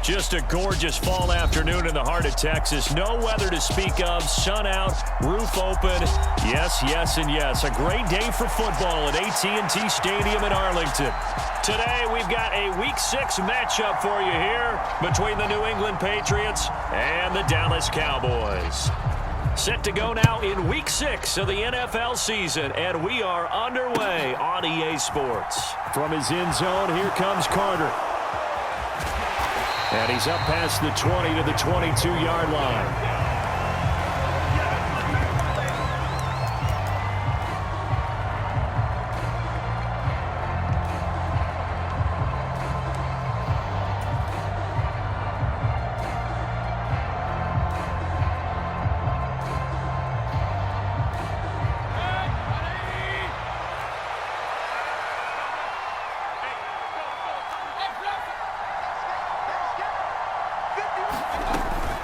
Just a gorgeous fall afternoon in the heart of Texas. No weather to speak of. Sun out, roof open. Yes, yes, and yes. A great day for football at AT&T Stadium in Arlington. Today, we've got a Week 6 matchup for you here between the New England Patriots and the Dallas Cowboys. Set to go now in Week 6 of the NFL season, and we are underway on EA Sports. From his end zone, here comes Carter. And he's up past the 20 to the 22-yard line.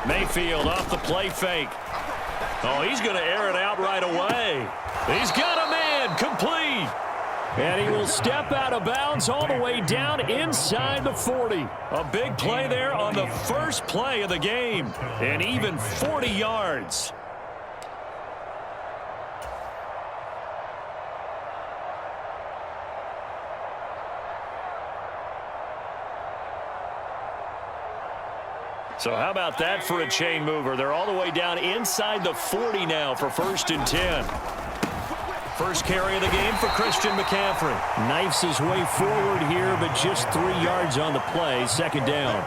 Mayfield off the play fake. Oh, he's going to air it out right away. He's got a man complete. And he will step out of bounds all the way down inside the 40. A big play there on the first play of the game. And even 40 yards. So how about that for a chain mover? They're all the way down inside the 40 now for 1st and 10. First carry of the game for Christian McCaffrey. Knifes his way forward here, but just 3 yards on the play. 2nd down.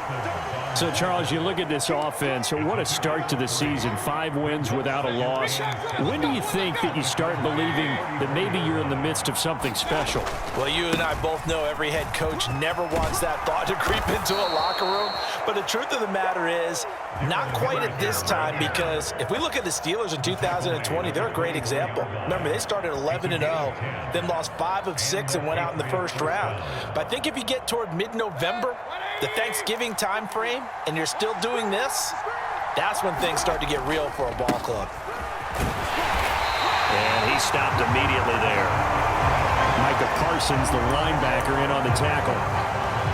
So, Charles, you look at this offense. What a start to the season. 5 wins without a loss. When do you think that you start believing that maybe you're in the midst of something special? Well, you and I both know every head coach never wants that thought to creep into a locker room. But the truth of the matter is, not quite at this time, because if we look at the Steelers in 2020, they're a great example. Remember, they started 11-0, then lost 5 of 6 and went out in the first round. But I think if you get toward mid-November, the Thanksgiving time frame, and you're still doing this, that's when things start to get real for a ball club. And he stopped immediately there. Micah Parsons, the linebacker, in on the tackle.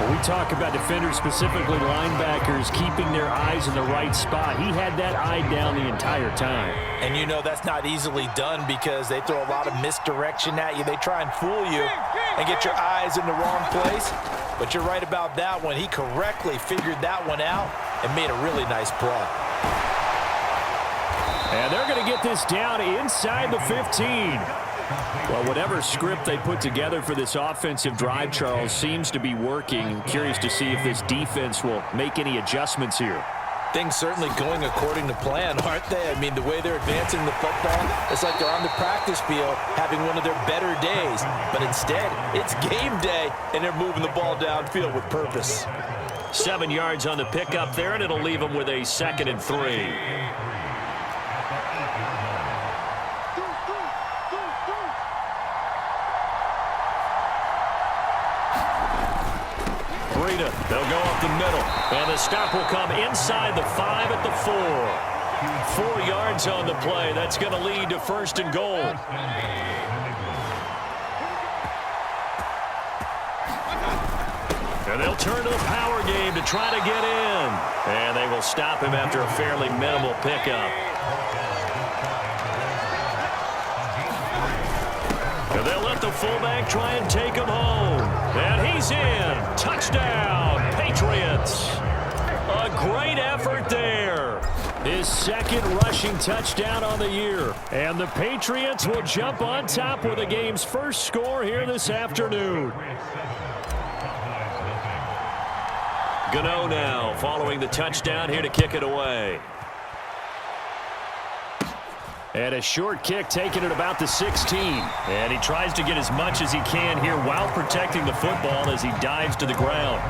When we talk about defenders, specifically linebackers, keeping their eyes in the right spot, he had that eye down the entire time. And you know that's not easily done because they throw a lot of misdirection at you. They try and fool you and get your eyes in the wrong place. But you're right about that one. He correctly figured that one out and made a really nice play. And they're going to get this down inside the 15. Well, whatever script they put together for this offensive drive, Charles, seems to be working. I'm curious to see if this defense will make any adjustments here. Things certainly going according to plan, aren't they? I mean, the way they're advancing the football, it's like they're on the practice field having one of their better days. But instead, it's game day, and they're moving the ball downfield with purpose. 7 yards on the pickup there, and it'll leave them with a 2nd and 3. They'll go up the middle, and the stop will come inside the 5 at the 4. 4 yards on the play. That's going to lead to 1st and goal. And they'll turn to the power game to try to get in. And they will stop him after a fairly minimal pickup. And they'll let the fullback try and take him home. And he's in. Touchdown, Patriots. A great effort there. His 2nd rushing touchdown on the year. And the Patriots will jump on top with the game's first score here this afternoon. Gano now following the touchdown here to kick it away. And a short kick taken at about the 16. And he tries to get as much as he can here while protecting the football as he dives to the ground.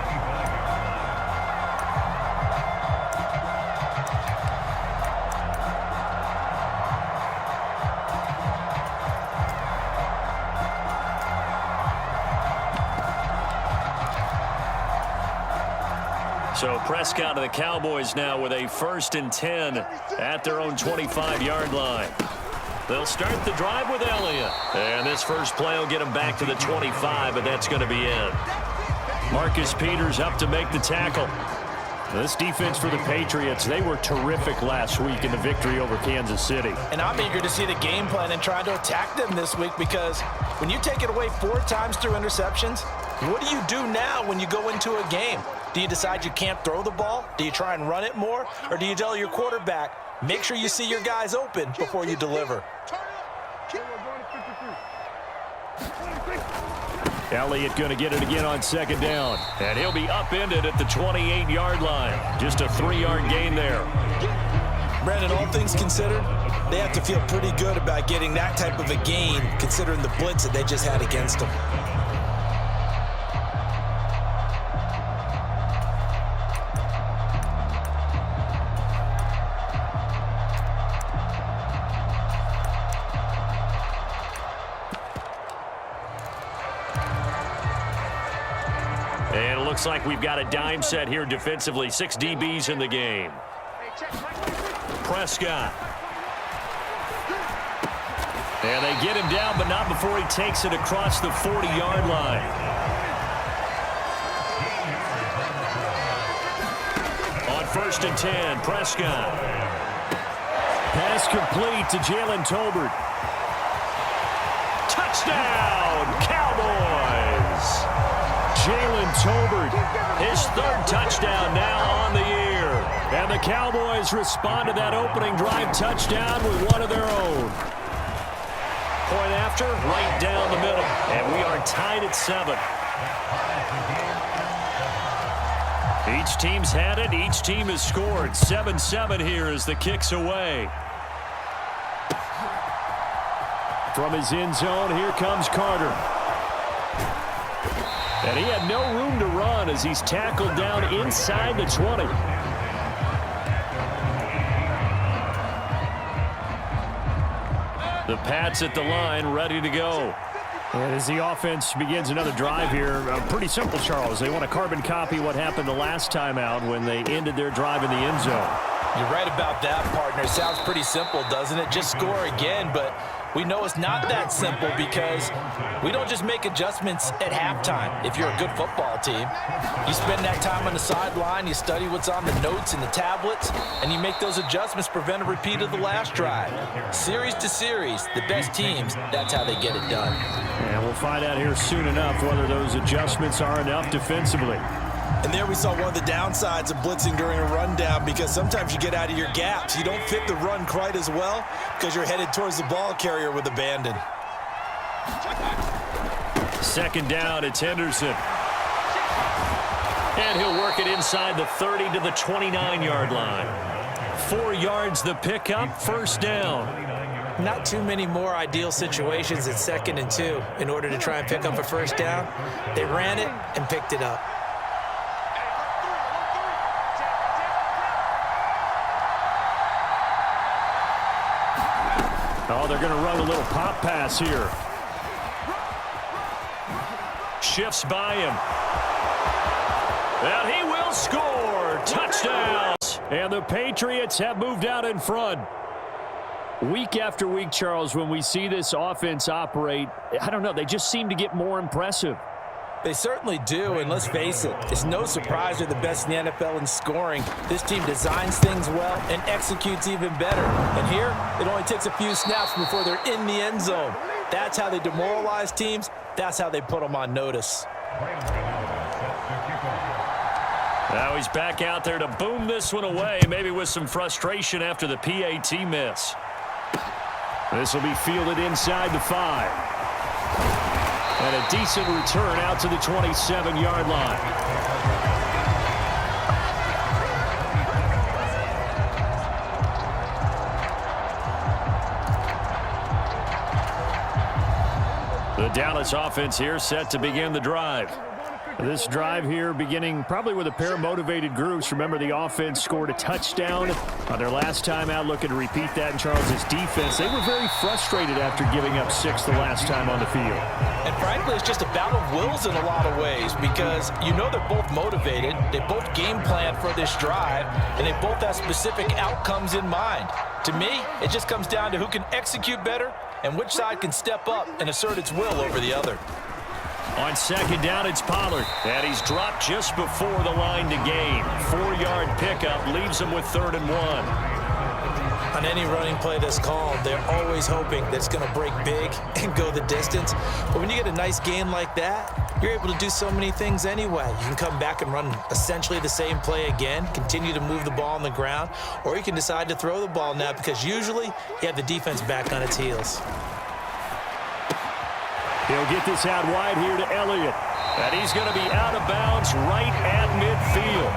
So Prescott and the Cowboys now with a 1st and 10 at their own 25-yard line. They'll start the drive with Elliott. And this first play will get them back to the 25, but that's going to be it. Marcus Peters up to make the tackle. This defense for the Patriots, they were terrific last week in the victory over Kansas City. And I'm eager to see the game plan and trying to attack them this week, because when you take it away 4 times through interceptions, what do you do now when you go into a game? Do you decide you can't throw the ball? Do you try and run it more? Or do you tell your quarterback, make sure you see your guys open before you deliver? Elliott going to get it again on second down. And he'll be upended at the 28-yard line. Just a 3-yard gain there. Brandon, all things considered, they have to feel pretty good about getting that type of a gain, considering the blitz that they just had against them. And it looks like we've got a dime set here defensively. 6 DBs in the game. Prescott. And they get him down, but not before he takes it across the 40-yard line. On 1st and 10, Prescott. Pass complete to Jalen Tolbert. Touchdown, Cowboys! Jalen Tolbert, his 3rd touchdown now on the year. And the Cowboys respond to that opening drive touchdown with one of their own. Point after, right down the middle. And we are tied at 7. Each team's had it. Each team has scored. 7-7 here as the kick's away. From his end zone, here comes Carter. And he had no room to run as he's tackled down inside the 20. The Pats at the line, ready to go. And as the offense begins another drive here, pretty simple, Charles. They want to carbon copy what happened the last time out when they ended their drive in the end zone. You're right about that, partner. Sounds pretty simple, doesn't it? Just score again, but we know it's not that simple because we don't just make adjustments at halftime if you're a good football team. You spend that time on the sideline, you study what's on the notes and the tablets, and you make those adjustments, prevent a repeat of the last drive. Series to series, the best teams, that's how they get it done. And we'll find out here soon enough whether those adjustments are enough defensively. And there we saw one of the downsides of blitzing during a rundown, because sometimes you get out of your gaps. You don't fit the run quite as well because you're headed towards the ball carrier with abandon. 2nd down, it's Henderson. And he'll work it inside the 30 to the 29-yard line. 4 yards the pickup, 1st down. Not too many more ideal situations at 2nd and 2 in order to try and pick up a 1st down. They ran it and picked it up. Oh, they're going to run a little pop pass here. Shifts by him. And he will score. Touchdown. And the Patriots have moved out in front. Week after week, Charles, when we see this offense operate, I don't know, they just seem to get more impressive. They certainly do, and let's face it, it's no surprise they're the best in the NFL in scoring. This team designs things well and executes even better. And here, it only takes a few snaps before they're in the end zone. That's how they demoralize teams. That's how they put them on notice. Now he's back out there to boom this one away, maybe with some frustration after the PAT miss. This will be fielded inside the 5. And a decent return out to the 27-yard line. The Dallas offense here set to begin the drive. This drive here beginning probably with a pair of motivated groups. Remember, the offense scored a touchdown on their last time out. Looking to repeat that in Charles's defense. They were very frustrated after giving up 6 the last time on the field. And frankly, it's just a battle of wills in a lot of ways, because you know they're both motivated. They both game plan for this drive, and they both have specific outcomes in mind. To me, it just comes down to who can execute better and which side can step up and assert its will over the other. On second down, it's Pollard. And he's dropped just before the line to gain. 4-yard pickup leaves him with 3rd and 1. On any running play that's called, they're always hoping that it's going to break big and go the distance. But when you get a nice game like that, you're able to do so many things anyway. You can come back and run essentially the same play again, continue to move the ball on the ground, or you can decide to throw the ball now because usually you have the defense back on its heels. He'll get this out wide here to Elliott. And he's going to be out of bounds right at midfield.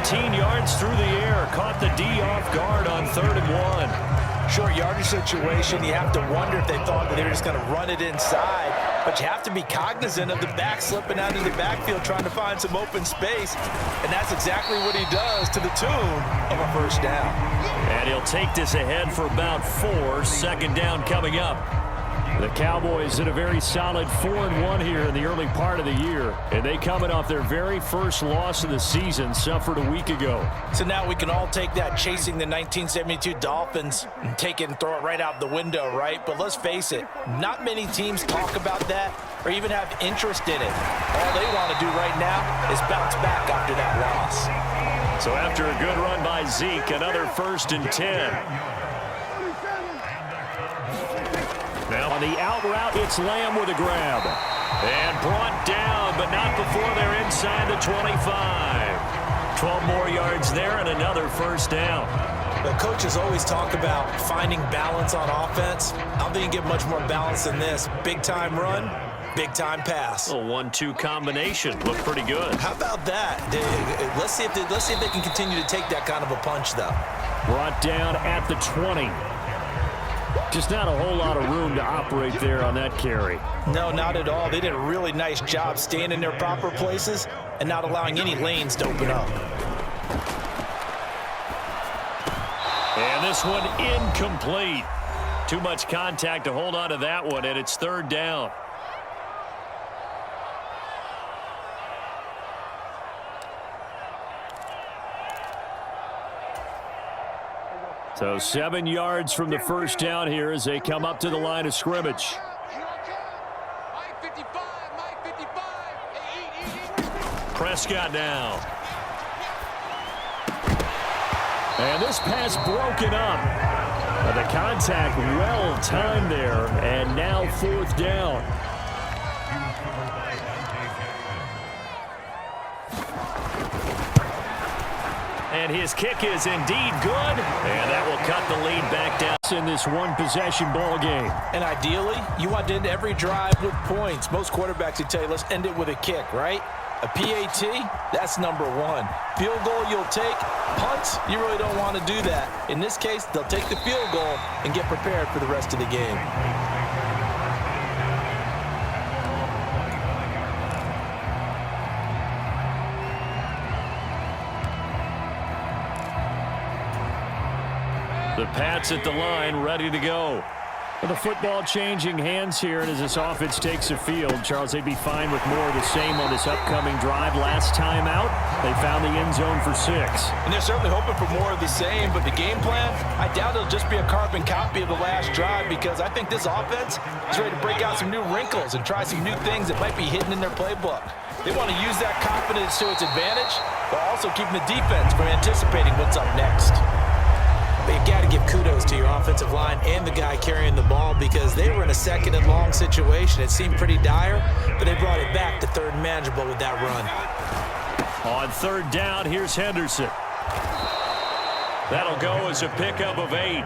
14 yards through the air. Caught the D off guard on 3rd and 1. Short yardage situation. You have to wonder if they thought that they were just going to run it inside. But you have to be cognizant of the back slipping out of the backfield trying to find some open space. And that's exactly what he does to the tune of a 1st down. And he'll take this ahead for about 4. 2nd down coming up. The Cowboys in a very solid 4-1 here in the early part of the year. And they coming off their very first loss of the season, suffered a week ago. So now we can all take that chasing the 1972 Dolphins and take it and throw it right out the window, right? But let's face it, not many teams talk about that or even have interest in it. All they want to do right now is bounce back after that loss. So after a good run by Zeke, another 1st and 10. Now on the out route, it's Lamb with a grab. And brought down, but not before they're inside the 25. 12 more yards there and another 1st down. The coaches always talk about finding balance on offense. I don't think you get much more balance than this. Big-time run, big-time pass. A 1-2 combination. Looked pretty good. How about that? Let's see if they can continue to take that kind of a punch, though. Brought down at the 20. Just not a whole lot of room to operate there on that carry. No, not at all. They did a really nice job staying in their proper places and not allowing any lanes to open up. And this one incomplete. Too much contact to hold on to that one, and it's 3rd down. So 7 yards from the 1st down here as they come up to the line of scrimmage. Prescott now. And this pass broken up. The contact well timed there, and now 4th down. And his kick is indeed good. And that will cut the lead back down in this one-possession ball game. And ideally, you want to end every drive with points. Most quarterbacks would tell you, let's end it with a kick, right? A PAT, that's number 1. Field goal you'll take. Punts, you really don't want to do that. In this case, they'll take the field goal and get prepared for the rest of the game. The Pats at the line, ready to go. The football changing hands here, and as this offense takes the field, Charles, they'd be fine with more of the same on this upcoming drive. Last time out, they found the end zone for 6. And they're certainly hoping for more of the same, but the game plan, I doubt it'll just be a carbon copy of the last drive because I think this offense is ready to break out some new wrinkles and try some new things that might be hidden in their playbook. They want to use that confidence to its advantage, but also keeping the defense from anticipating what's up next. But you've got to give kudos to your offensive line and the guy carrying the ball because they were in a 2nd and long situation. It seemed pretty dire, but they brought it back to 3rd and manageable with that run. On 3rd down, here's Henderson. That'll go as a pickup of 8.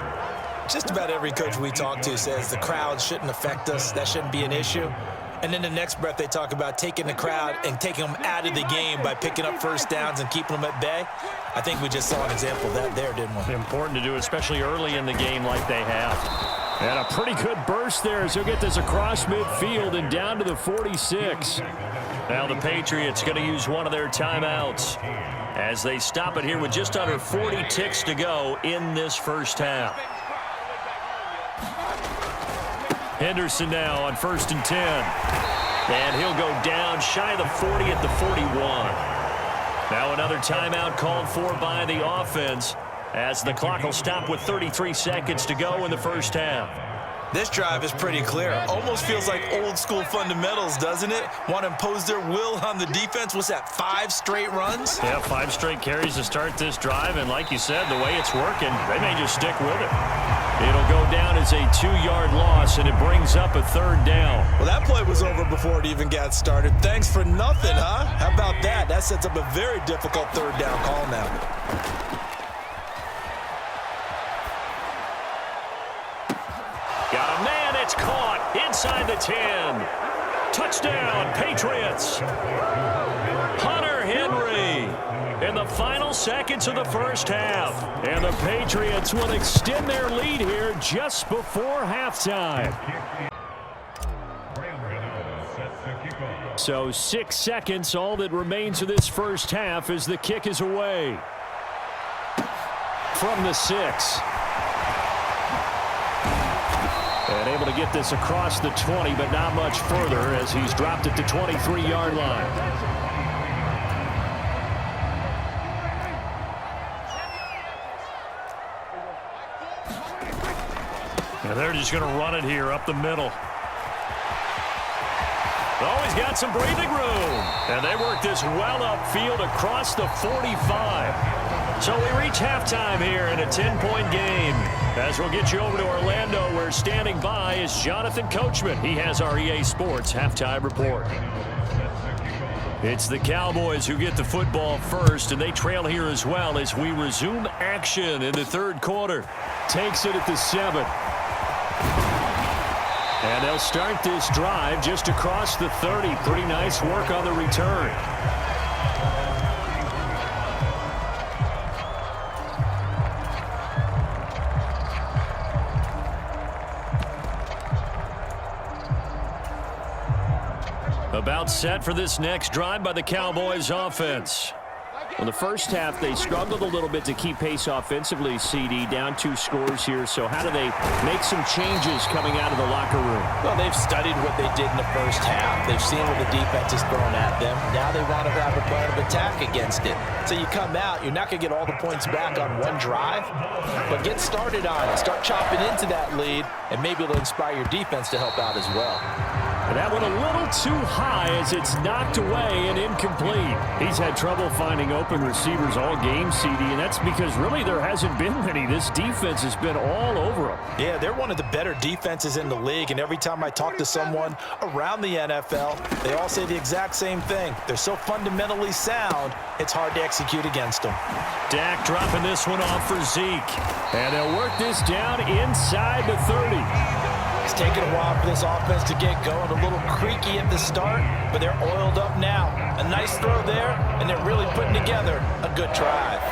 Just about every coach we talk to says the crowd shouldn't affect us. That shouldn't be an issue. And then the next breath they talk about taking the crowd and taking them out of the game by picking up 1st downs and keeping them at bay. I think we just saw an example of that there, didn't we? Important to do, especially early in the game like they have. And a pretty good burst there as he'll get this across midfield and down to the 46. Now the Patriots going to use one of their timeouts as they stop it here with just under 40 ticks to go in this 1st half. Henderson now on 1st and 10. And he'll go down shy of the 40 at the 41. Now another timeout called for by the offense as the clock will stop with 33 seconds to go in the 1st half. This drive is pretty clear. Almost feels like old school fundamentals, doesn't it? Want to impose their will on the defense. What's that, 5 straight runs? Yeah, 5 straight carries to start this drive, and like you said, the way it's working, they may just stick with it. It'll go down as a 2-yard loss, and it brings up a 3rd down. Well, that play was over before it even got started. Thanks for nothing, huh? How about that? That sets up a very difficult 3rd down call now. Got a man, it's caught inside the 10. Touchdown, Patriots. Hunter Henry in the final seconds of the first half. And the Patriots will extend their lead here just before halftime. So 6 seconds, all that remains of this first half as the kick is away. From the 6. And able to get this across the 20, but not much further as he's dropped it to 23-yard line. And they're just going to run it here up the middle. Oh, he's got some breathing room. And they work this well upfield across the 45. So we reach halftime here in a 10-point game. As we'll get you over to Orlando, where standing by is Jonathan Coachman. He has our EA Sports halftime report. It's the Cowboys who get the football first, and they trail here as well as we resume action in the 3rd quarter. Takes it at the 7. And they'll start this drive just across the 30. Pretty nice work on the return. About set for this next drive by the Cowboys offense. In the first half, they struggled a little bit to keep pace offensively, CD, down 2 scores here. So how do they make some changes coming out of the locker room? Well, they've studied what they did in the first half. They've seen what the defense is throwing at them. Now they want to have a plan of attack against it. So you come out, you're not going to get all the points back on one drive, but get started on it. Start chopping into that lead, and maybe it'll inspire your defense to help out as well. And that one a little too high as it's knocked away and incomplete. He's had trouble finding open receivers all game, CD, and that's because really there hasn't been many. This defense has been all over them. Yeah, they're one of the better defenses in the league, and every time I talk to someone around the NFL, they all say the exact same thing. They're so fundamentally sound, it's hard to execute against them. Dak dropping this one off for Zeke. And they'll work this down inside the 30. It's taken a while for this offense to get going. A little creaky at the start, but they're oiled up now. A nice throw there, and they're really putting together a good drive.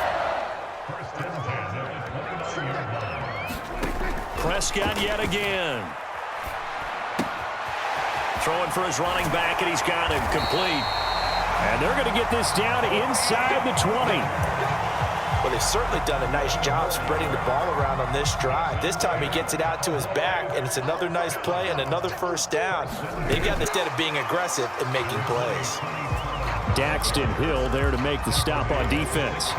Prescott yet again. Throwing for his running back, and he's got him complete. And they're going to get this down inside the 20. Well, they've certainly done a nice job spreading the ball around on this drive. This time he gets it out to his back, and it's another nice play and another first down. They've got, instead of being aggressive and making plays. Daxton Hill there to make the stop on defense.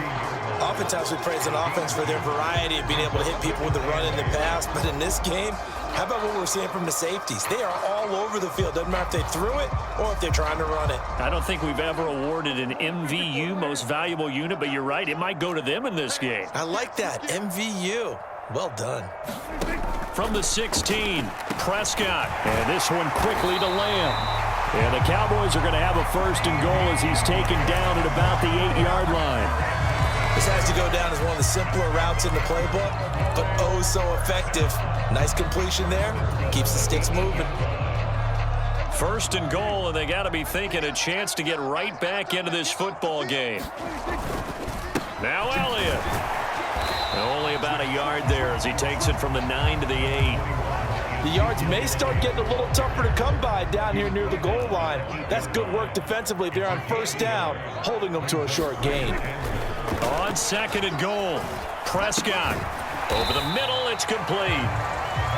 Oftentimes we praise an offense for their variety of being able to hit people with the run in the pass, but in this game, how about what we're seeing from the safeties? They are all over the field. Doesn't matter if they threw it or if they're trying to run it. I don't think we've ever awarded an MVU, most valuable unit, but you're right, it might go to them in this game. I like that, MVU. Well done. From the 16, Prescott. And this one quickly to Lamb. And the Cowboys are going to have a 1st and goal as he's taken down at about the 8-yard line. This has to go down as one of the simpler routes in the playbook, but oh so effective. Nice completion there. Keeps the sticks moving. 1st and goal, and they got to be thinking a chance to get right back into this football game. Now Elliott. Only about a yard there as he takes it from the 9 to the 8. The yards may start getting a little tougher to come by down here near the goal line. That's good work defensively there on 1st down, holding them to a short gain. On 2nd and goal, Prescott. Over the middle, it's complete.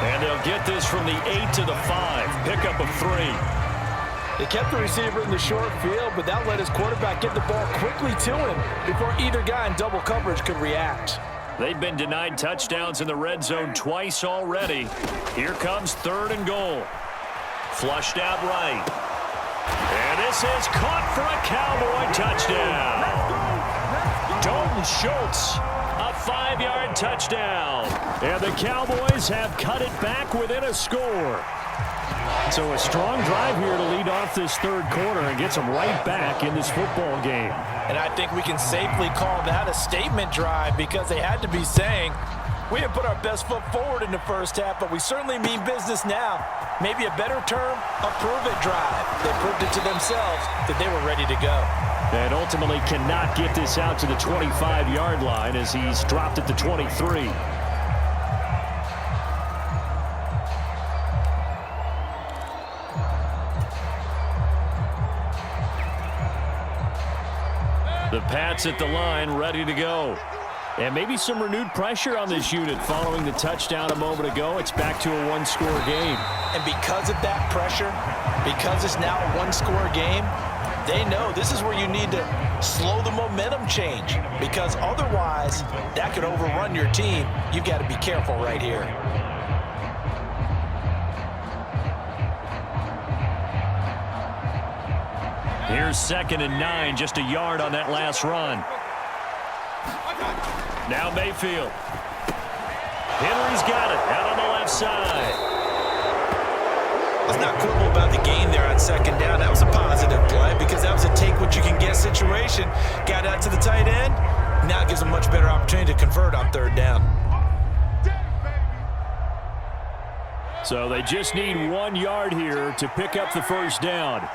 And they'll get this from the 8 to the 5. Pickup of 3. They kept the receiver in the short field, but that let his quarterback get the ball quickly to him before either guy in double coverage could react. They've been denied touchdowns in the red zone twice already. Here comes 3rd and goal. Flushed out right. And this is caught for a Cowboy touchdown. Dalton Schultz, a 5-yard touchdown. And the Cowboys have cut it back within a score. So a strong drive here to lead off this 3rd quarter and gets them right back in this football game. And I think we can safely call that a statement drive because they had to be saying, we didn't put our best foot forward in the first half, but we certainly mean business now. Maybe a better term, a prove-it drive. They proved it to themselves that they were ready to go. And ultimately cannot get this out to the 25-yard line as he's dropped at the 23. The Pats at the line, ready to go. And maybe some renewed pressure on this unit following the touchdown a moment ago. It's back to a one-score game. And because of that pressure, because it's now a one-score game, they know this is where you need to slow the momentum change. Because otherwise, that could overrun your team. You've got to be careful right here. Here's 2nd and 9, just a yard on that last run. Now Mayfield. Henry's got it out on the left side. Let's not quibble about the gain there on 2nd down. That was a positive play because that was a take-what-you-can-get situation. Got out to the tight end. Now it gives them a much better opportunity to convert on 3rd down. So they just need 1 yard here to pick up the 1st down.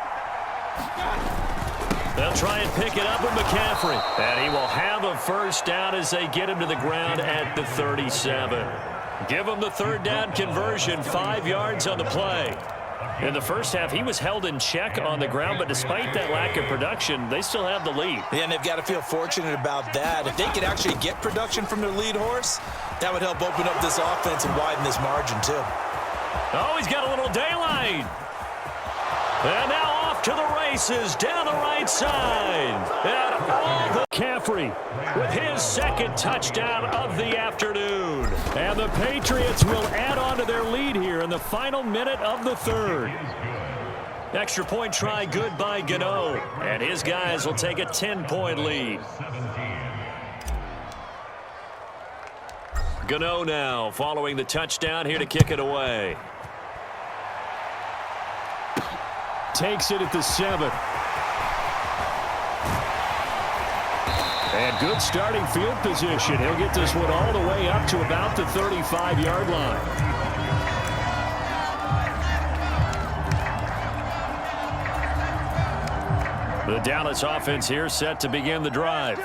They'll try and pick it up with McCaffrey. And he will have a 1st down as they get him to the ground at the 37. Give him the 3rd down conversion, 5 yards on the play. In the first half, he was held in check on the ground, but despite that lack of production, they still have the lead. Yeah, and they've got to feel fortunate about that. If they could actually get production from their lead horse, that would help open up this offense and widen this margin too. Oh, he's got a little daylight. And now off to the races down the right side. And all the McCaffrey with his 2nd touchdown of the afternoon. And the Patriots will add on to their lead here in the final minute of the 3rd. Extra point try good by Gano. And his guys will take a 10-point lead. Gano now following the touchdown here to kick it away. Takes it at the 7. And good starting field position. He'll get this one all the way up to about the 35-yard line. The Dallas offense here set to begin the drive.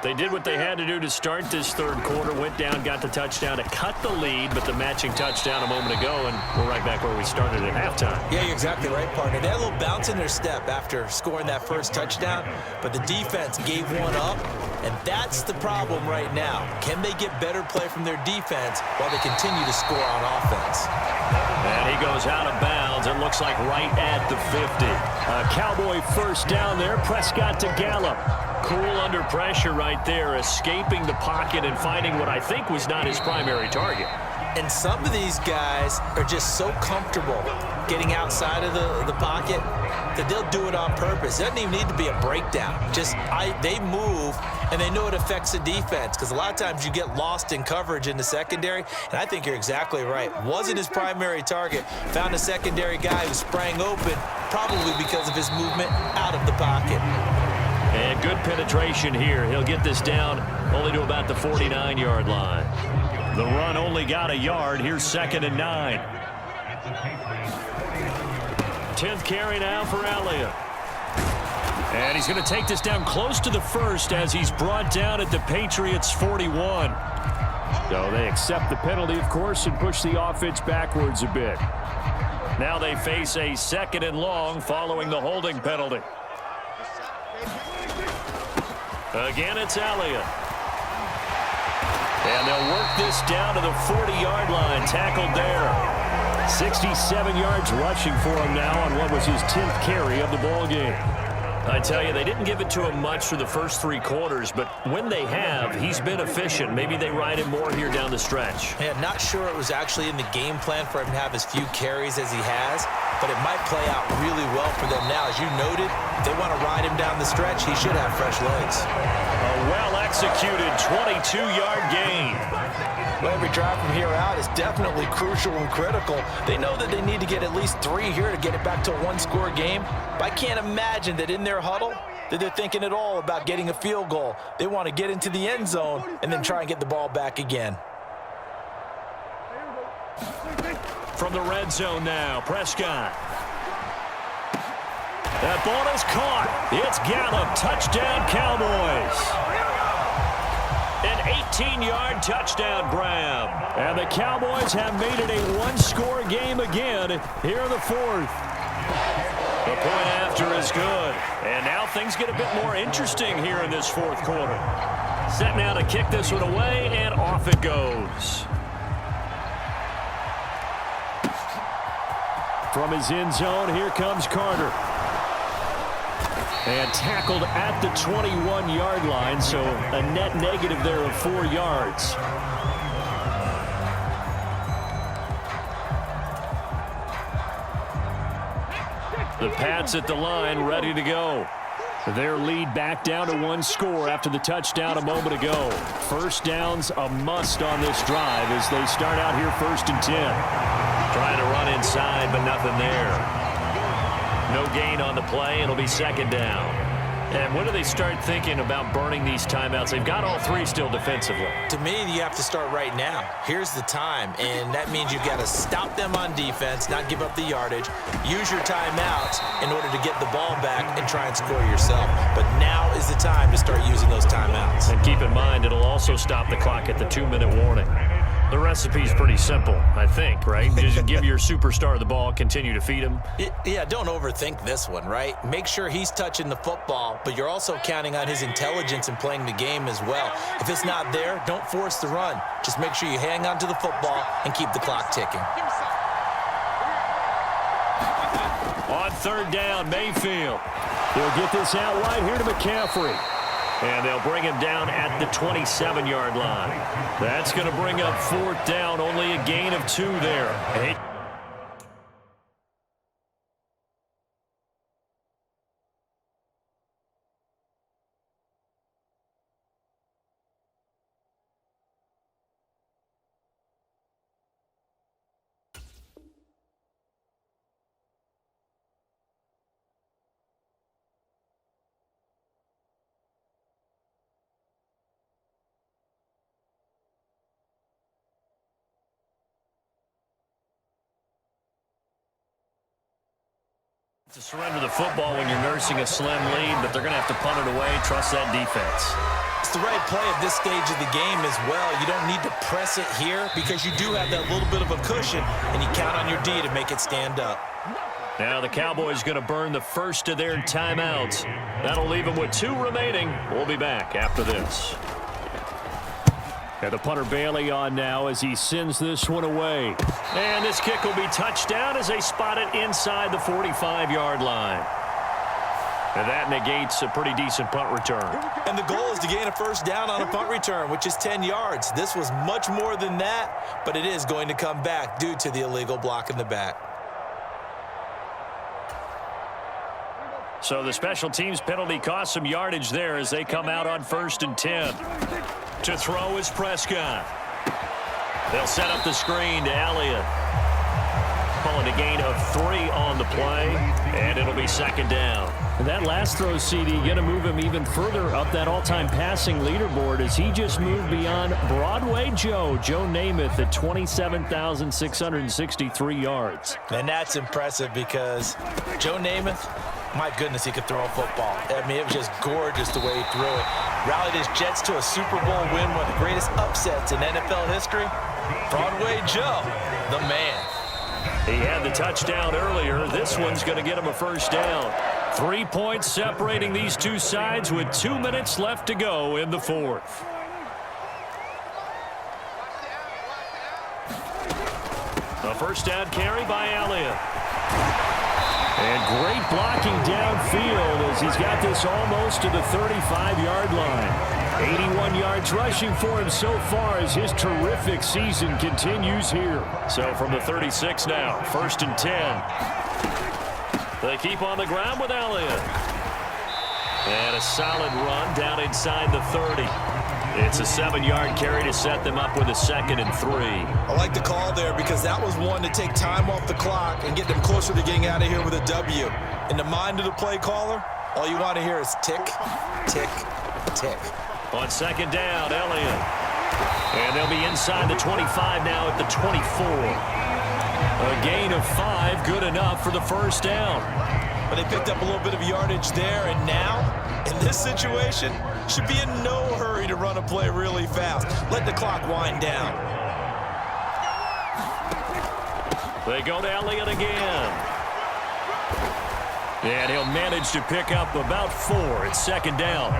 They did what they had to do to start this 3rd quarter. Went down, got the touchdown to cut the lead, but the matching touchdown a moment ago, and we're right back where we started at halftime. Yeah, you're exactly right, partner. They had a little bounce in their step after scoring that 1st touchdown, but the defense gave one up, and that's the problem right now. Can they get better play from their defense while they continue to score on offense? And he goes out of bounds. It looks like right at the 50. A Cowboy 1st down there. Prescott to Gallup. Cool under pressure right there, escaping the pocket and finding what I think was not his primary target. And some of these guys are just so comfortable getting outside of the pocket that they'll do it on purpose. It doesn't even need to be a breakdown. They move, and they know it affects the defense because a lot of times you get lost in coverage in the secondary, and I think you're exactly right. Wasn't his primary target. Found a secondary guy who sprang open, probably because of his movement out of the pocket. And good penetration here. He'll get this down only to about the 49-yard line. The run only got a yard. Here's 2nd and 9. 10th carry now for Elliott. And he's going to take this down close to the 1st as he's brought down at the Patriots' 41. So they accept the penalty, of course, and push the offense backwards a bit. Now they face a 2nd and long following the holding penalty. Again, it's Elliott. And they'll work this down to the 40-yard line. Tackled there. 67 yards rushing for him now on what was his 10th carry of the ball game. I tell you, they didn't give it to him much for the first 3 quarters, but when they have, he's been efficient. Maybe they ride him more here down the stretch. Yeah, not sure it was actually in the game plan for him to have as few carries as he has, but it might play out really well for them now. As you noted, if they want to ride him down the stretch, he should have fresh legs. A well-executed 22-yard gain. Well, every drive from here out is definitely crucial and critical. They know that they need to get at least 3 here to get it back to a one-score game. But I can't imagine that in their huddle that they're thinking at all about getting a field goal. They want to get into the end zone and then try and get the ball back again. From the red zone now, Prescott. That ball is caught. It's Gallup. Touchdown, Cowboys. An 18-yard touchdown grab. And the Cowboys have made it a one-score game again here in the 4th. The point after is good. And now things get a bit more interesting here in this 4th quarter. Set now to kick this one away, and off it goes. From his end zone, here comes Carter. And tackled at the 21-yard line, so a net negative there of 4 yards. The Pats at the line, ready to go. Their lead back down to 1 score after the touchdown a moment ago. First down's a must on this drive as they start out here 1st and 10. Trying to run inside, but nothing there. No gain on the play. It'll be 2nd down. And when do they start thinking about burning these timeouts? They've got all 3 still defensively. To me, you have to start right now. Here's the time, and that means you've got to stop them on defense, not give up the yardage, use your timeouts in order to get the ball back and try and score yourself. But now is the time to start using those timeouts. And keep in mind, it'll also stop the clock at the 2-minute warning. The recipe's pretty simple, I think, right? Just give your superstar the ball, continue to feed him. Yeah, don't overthink this one, right? Make sure he's touching the football, but you're also counting on his intelligence in playing the game as well. If it's not there, don't force the run. Just make sure you hang on to the football and keep the clock ticking. On 3rd down, Mayfield. He'll get this out right here to McCaffrey. And they'll bring him down at the 27-yard line. That's going to bring up 4th down, only a gain of 2 there. To surrender the football when you're nursing a slim lead, but they're going to have to punt it away. Trust that defense. It's the right play at this stage of the game as well. You don't need to press it here because you do have that little bit of a cushion, and you count on your D to make it stand up. Now the Cowboys going to burn the first of their timeouts. That'll leave them with 2 remaining. We'll be back after this. And the punter Bailey on now as he sends this one away. And this kick will be touchdown as they spot it inside the 45-yard line. And that negates a pretty decent punt return. And the goal is to gain a 1st down on a punt return, which is 10 yards. This was much more than that, but it is going to come back due to the illegal block in the back. So the special teams penalty cost some yardage there as they come out on 1st and 10. To throw is Prescott. They'll set up the screen to Elliott. Calling a gain of 3 on the play, and it'll be 2nd down. And that last throw, CD, going to move him even further up that all-time passing leaderboard as he just moved beyond Broadway Joe Namath at 27,663 yards. And that's impressive because Joe Namath, my goodness, he could throw a football. I mean, it was just gorgeous the way he threw it. Rallied his Jets to a Super Bowl win, one of the greatest upsets in NFL history. Broadway Joe, the man. He had the touchdown earlier. This one's going to get him a 1st down. 3 points separating these two sides with 2 minutes left to go in the 4th. A 1st down carry by Elliott. And great blocking downfield as he's got this almost to the 35-yard line. 81 yards rushing for him so far as his terrific season continues here. So from the 36 now, 1st and 10. They keep on the ground with Elliott. And a solid run down inside the 30. It's a 7-yard carry to set them up with a 2nd and 3. I like the call there because that was one to take time off the clock and get them closer to getting out of here with a W. In the mind of the play caller, all you want to hear is tick, tick, tick. On 2nd down, Elliott. And they'll be inside the 25 now at the 24. A gain of 5, good enough for the 1st down. But they picked up a little bit of yardage there, and now, in this situation, should be in no hurry to run a play really fast. Let the clock wind down. They go to Elliott again. And he'll manage to pick up about 4 at 2nd down.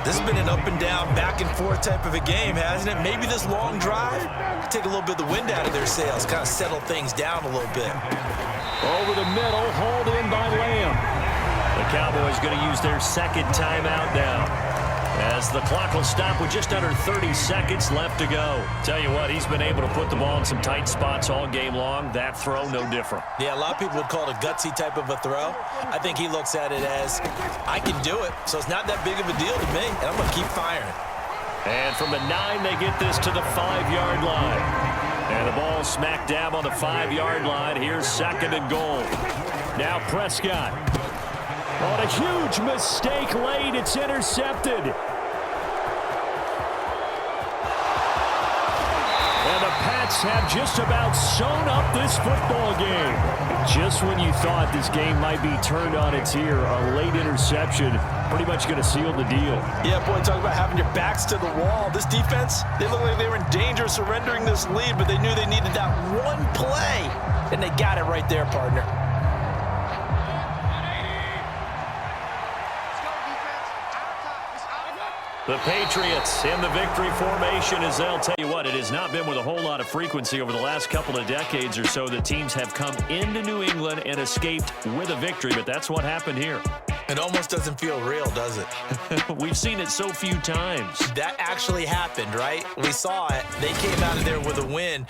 This has been an up and down, back and forth type of a game, hasn't it? Maybe this long drive take a little bit of the wind out of their sails, kind of settle things down a little bit. Over the middle, hauled in by Lamb. The Cowboys going to use their 2nd timeout now, as the clock will stop with just under 30 seconds left to go. Tell you what, he's been able to put the ball in some tight spots all game long. That throw, no different. Yeah, a lot of people would call it a gutsy type of a throw. I think he looks at it as, I can do it, so it's not that big of a deal to me, and I'm going to keep firing. And from the 9, they get this to the 5-yard line. And the ball smack dab on the 5-yard line. Here's 2nd and goal. Now Prescott. On a huge mistake late, it's intercepted. And the Pats have just about sewn up this football game. Just when you thought this game might be turned on its ear, a late interception pretty much going to seal the deal. Yeah, boy, talk about having your backs to the wall. This defense, they look like they were in danger of surrendering this lead, but they knew they needed that one play, and they got it right there, partner. The Patriots in the victory formation, as they'll tell you what, it has not been with a whole lot of frequency over the last couple of decades or so that teams have come into New England and escaped with a victory, but that's what happened here. It almost doesn't feel real, does it? We've seen it so few times. That actually happened, right? We saw it. They came out of there with a win.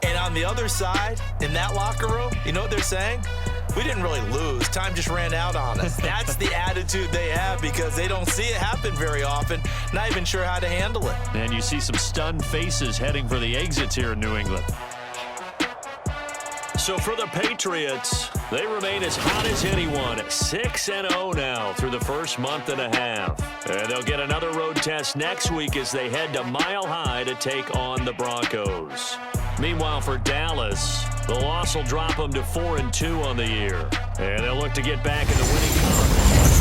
And on the other side, in that locker room, you know what they're saying? We didn't really lose. Time just ran out on us. That's the attitude they have because they don't see it happen very often. Not even sure how to handle it. And you see some stunned faces heading for the exits here in New England. So for the Patriots, they remain as hot as anyone. 6-0 now through the first month and a half. And they'll get another road test next week as they head to Mile High to take on the Broncos. Meanwhile, for Dallas, the loss will drop them to 4-2 on the year. And they'll look to get back in the winning column.